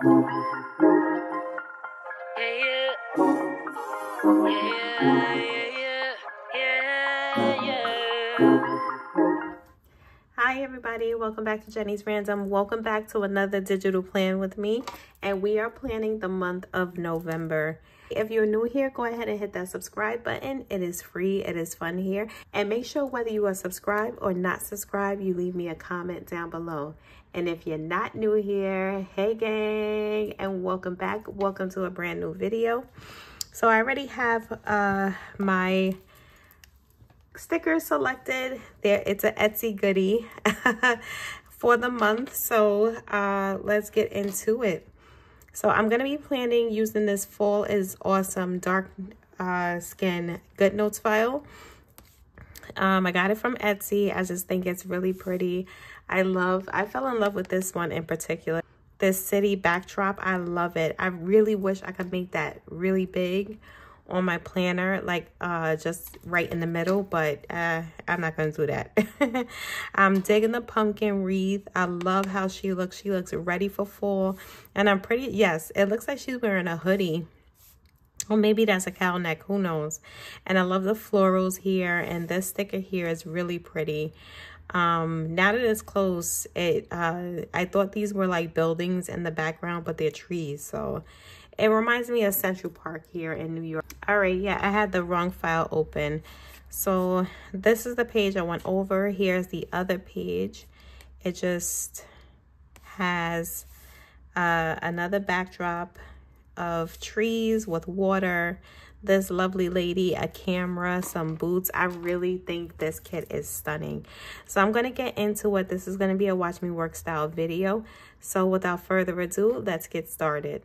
Hi everybody, welcome back to Jenny's Random. Welcome back to another digital plan with me, and we are planning the month of November. If you're new here, go ahead and hit that subscribe button. It is free, it is fun here, and make sure whether you are subscribed or not subscribed, you leave me a comment down below. And if you're not new here, hey gang, and welcome back. Welcome to a brand new video. So I already have my sticker selected there. It's an Etsy goodie for the month, so let's get into it. So I'm gonna be planning using this Fall is Awesome dark skin goodnotes file. I got it from Etsy. I just think it's really pretty. I fell in love with this one in particular. This city backdrop, I love it. I really wish I could make that really big on my planner, like just right in the middle, but I'm not gonna do that. I'm digging the pumpkin wreath. I love how she looks. She looks ready for fall, and I'm pretty, yes, it looks like she's wearing a hoodie, or maybe that's a cowl neck, who knows. And I love the florals here, and this sticker here is really pretty. Now that it's close, I thought these were like buildings in the background, but they're trees, so it reminds me of Central Park here in New York. All right, yeah, I had the wrong file open. So this is the page I went over. Here's the other page. It just has another backdrop of trees with water, this lovely lady, a camera, some boots. I really think this kit is stunning. So I'm gonna get into it. This is gonna be a watch me work style video. So without further ado, let's get started.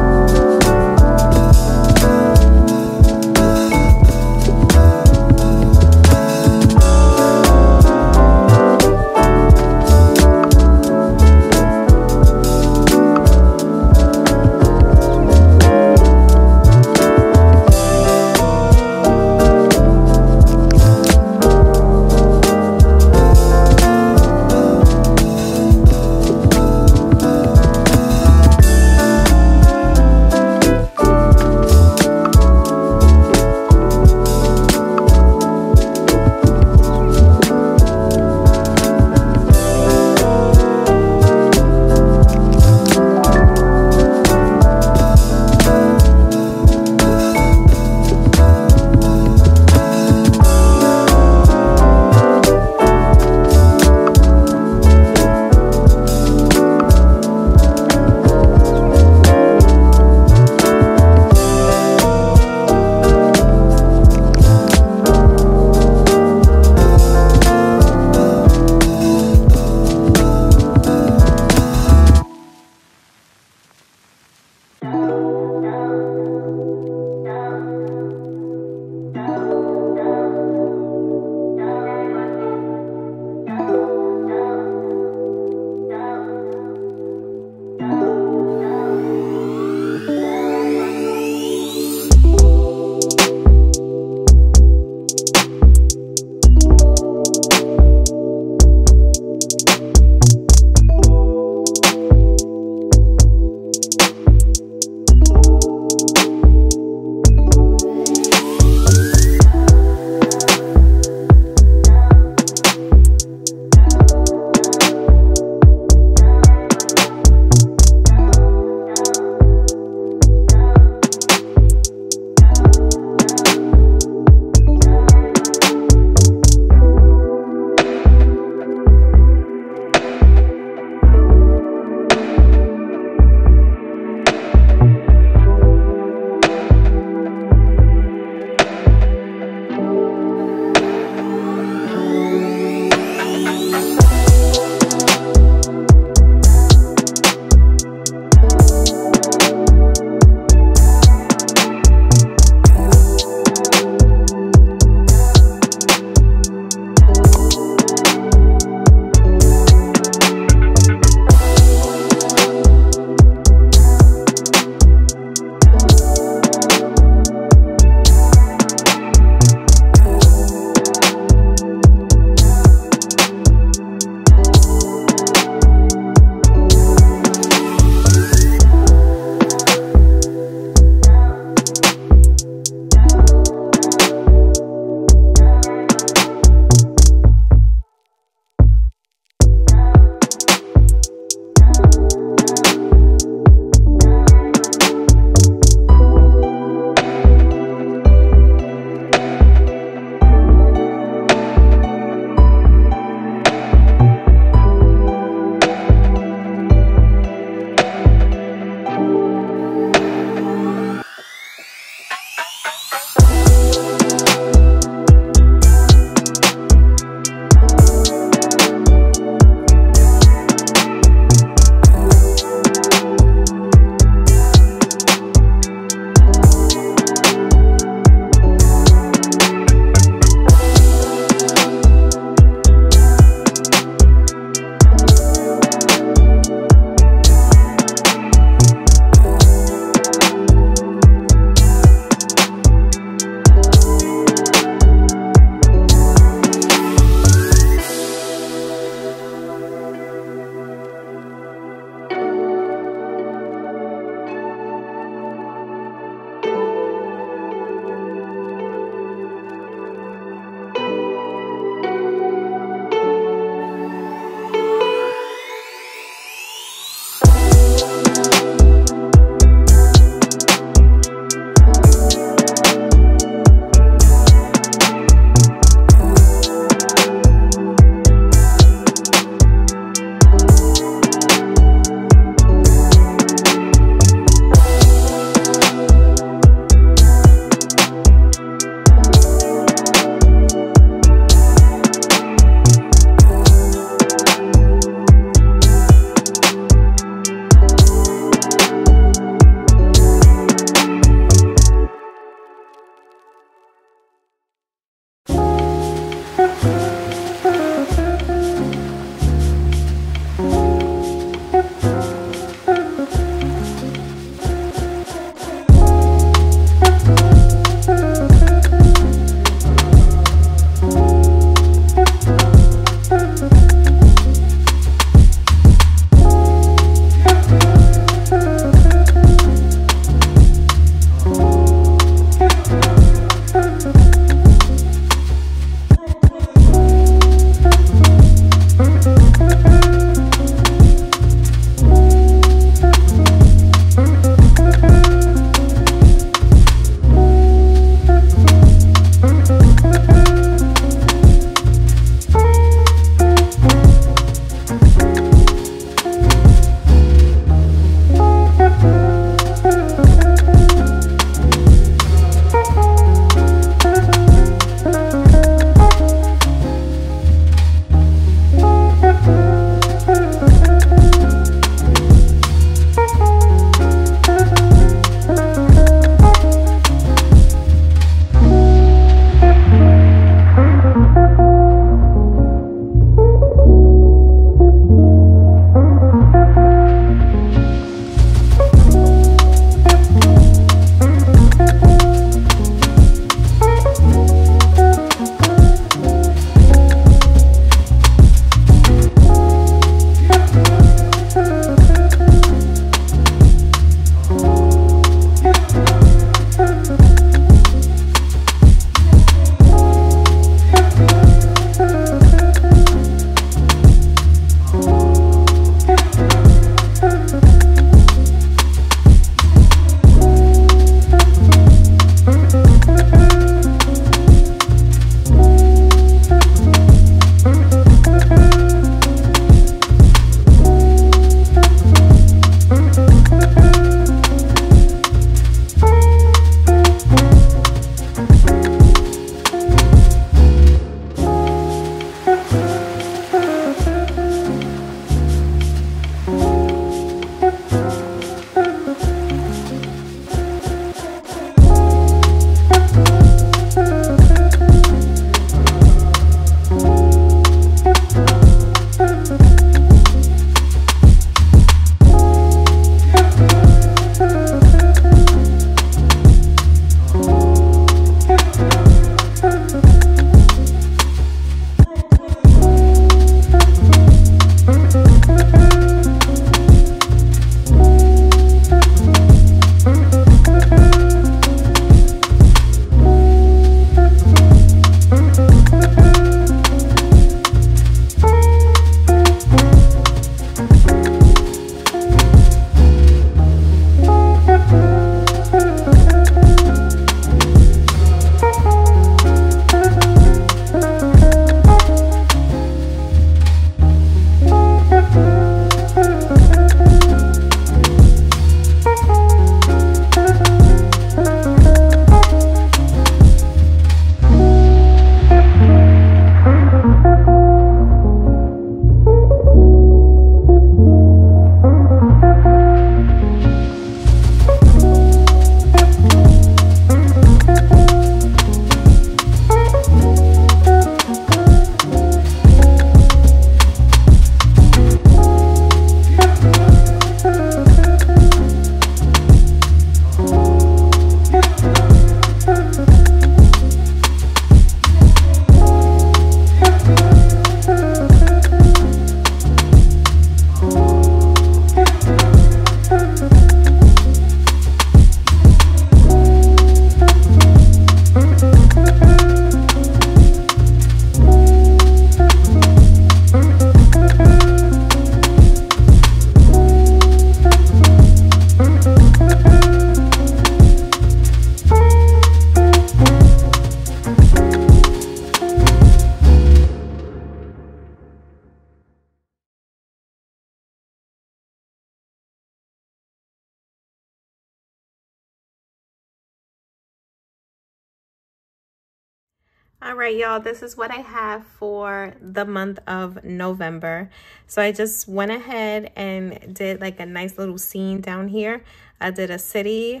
All right, y'all, this is what I have for the month of November. So I just went ahead and did like a nice little scene down here. I did a city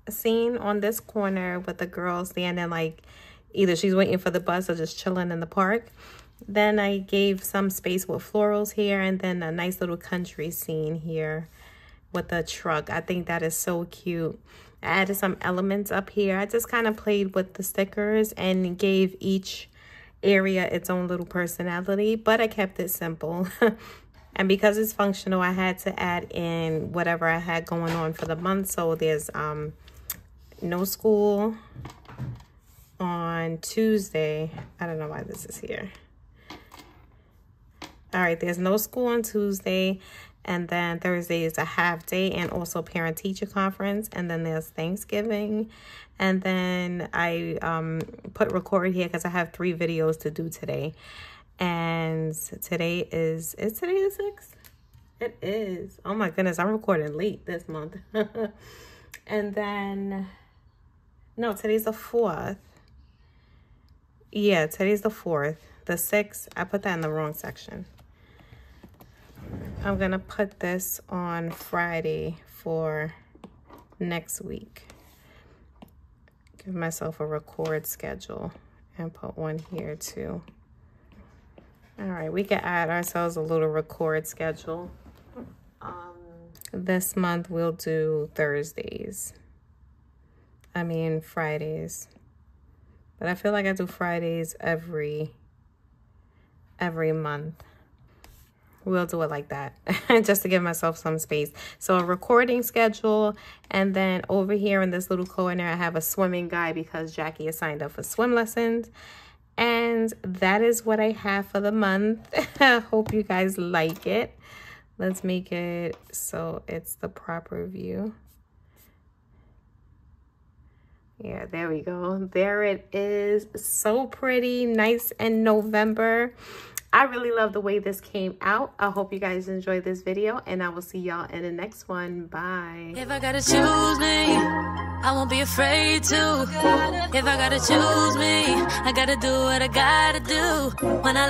scene on this corner with the girl standing like either she's waiting for the bus or just chilling in the park. Then I gave some space with florals here, and then a nice little country scene here with a truck. I think that is so cute. I added some elements up here. I just kind of played with the stickers and gave each area its own little personality, but I kept it simple. And because it's functional, I had to add in whatever I had going on for the month. So there's no school on Tuesday. I don't know why this is here. All right, there's no school on Tuesday. And then Thursday is a half day and also parent-teacher conference. And then there's Thanksgiving. And then I put record here because I have 3 videos to do today. And today is today the 6th? It is. Oh my goodness, I'm recording late this month. And then, no, today's the 4th. Yeah, today's the 4th. The 6th, I put that in the wrong section. I'm going to put this on Friday for next week. Give myself a record schedule and put one here too. All right, we can add ourselves a little record schedule. This month we'll do Fridays. But I feel like I do Fridays every month. We'll do it like that just to give myself some space. So a recording schedule, and then over here in this little corner I have a swimming guide because Jackie is signed up for swim lessons. And that is what I have for the month. I hope you guys like it. Let's make it so it's the proper view. Yeah, there we go. There it is. So pretty, nice and November. I really love the way this came out. I hope you guys enjoyed this video, and I will see y'all in the next one. Bye. If I gotta choose me, I won't be afraid to. If I gotta choose me, I gotta do what I gotta do. When I